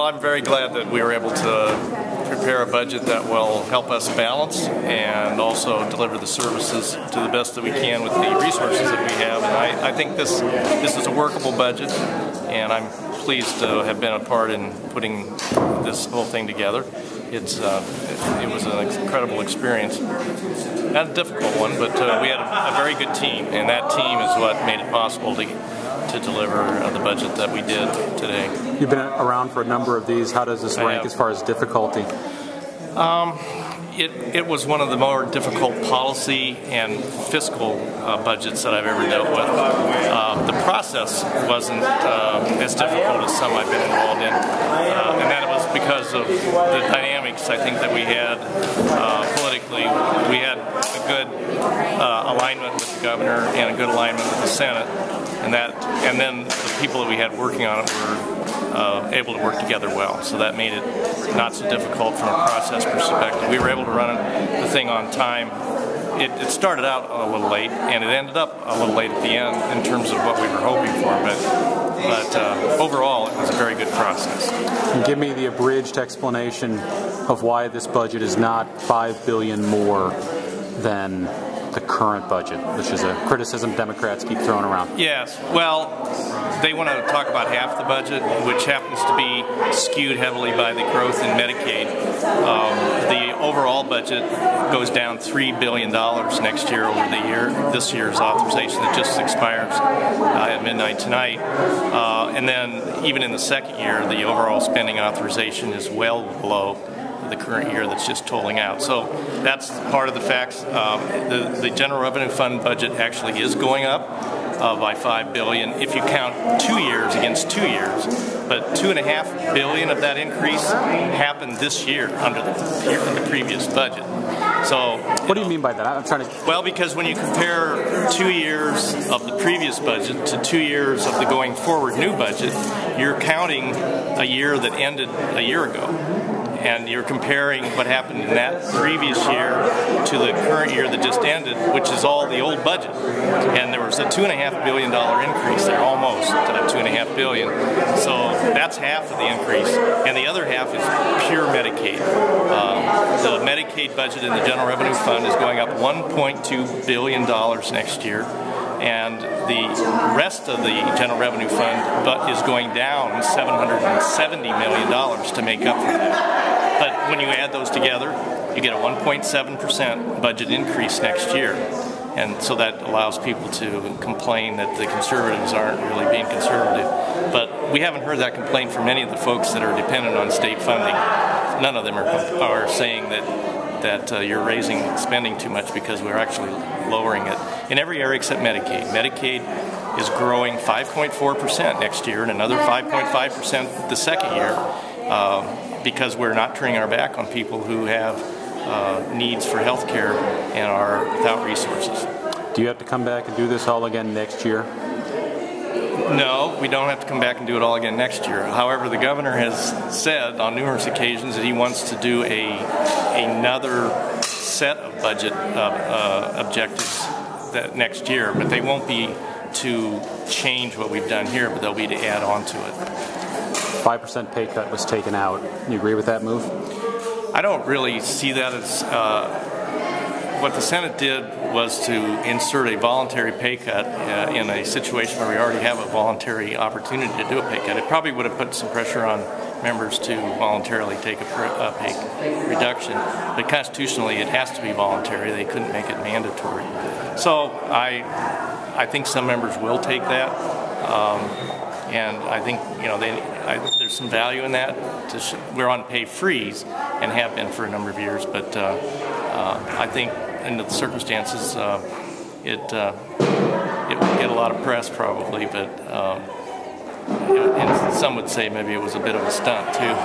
I'm very glad that we were able to prepare a budget that will help us balance and also deliver the services to the best that we can with the resources that we have. And I think this is a workable budget, and I'm pleased to have been a part in putting this whole thing together. It was an incredible experience. Not a difficult one, but we had a very good team, and that team is what made it possible to deliver the budget that we did today. You've been around for a number of these. How does this rank as far as difficulty? It was one of the more difficult policy and fiscal budgets that I've ever dealt with. The process wasn't as difficult as some I've been involved in, and that was because of the dynamics I think that we had politically. We had a good alignment with the governor and a good alignment with the Senate, and then the people that we had working on it were able to work together well, so that made it not so difficult from a process perspective. We were able to run the thing on time. It started out a little late, and it ended up a little late at the end in terms of what we were hoping for, but overall it was a very good process. Can you give me the abridged explanation of why this budget is not $5 billion more than the current budget, which is a criticism Democrats keep throwing around? Yes, well, they want to talk about half the budget, which happens to be skewed heavily by the growth in Medicaid. The overall budget goes down $3 billion next year over this year's authorization that just expires at midnight tonight. And then even in the second year, the overall spending authorization is well below the current year that's just tolling out. So that's part of the facts. The General Revenue Fund budget actually is going up by $5 billion if you count 2 years against 2 years. But $2.5 billion of that increase happened this year under the previous budget. So what do you mean by that? I'm trying to. Well, because when you compare 2 years of the previous budget to 2 years of the going forward new budget, you're counting a year that ended a year ago. And you're comparing what happened in that previous year to the current year that just ended, which is all the old budget. And there was a $2.5 billion increase there, almost $2.5 billion. So that's half of the increase, and the other half is pure Medicaid. The Medicaid budget in the General Revenue Fund is going up $1.2 billion next year. And the rest of the General Revenue Fund is going down $770 million to make up for that. But when you add those together, you get a 1.7% budget increase next year. And so that allows people to complain that the conservatives aren't really being conservative. But we haven't heard that complaint from many of the folks that are dependent on state funding. None of them are saying that you're raising spending too much, because we're actually lowering it in every area except Medicaid. Medicaid is growing 5.4% next year and another 5.5% the second year, because we're not turning our back on people who have needs for health care and are without resources. Do you have to come back and do this all again next year? No, we don't have to come back and do it all again next year. However, the governor has said on numerous occasions that he wants to do another set of budget objectives next year, but they won't be to change what we've done here, but they'll be to add on to it. 5% pay cut was taken out. You agree with that move? I don't really see that as... What the Senate did was to insert a voluntary pay cut in a situation where we already have a voluntary opportunity to do a pay cut. It probably would have put some pressure on members to voluntarily take a pay reduction, but constitutionally it has to be voluntary. They couldn't make it mandatory. So I think some members will take that, and I think there's some value in that. We're on pay freeze and have been for a number of years, but I think in the circumstances it would get a lot of press probably, but and some would say maybe it was a bit of a stunt too.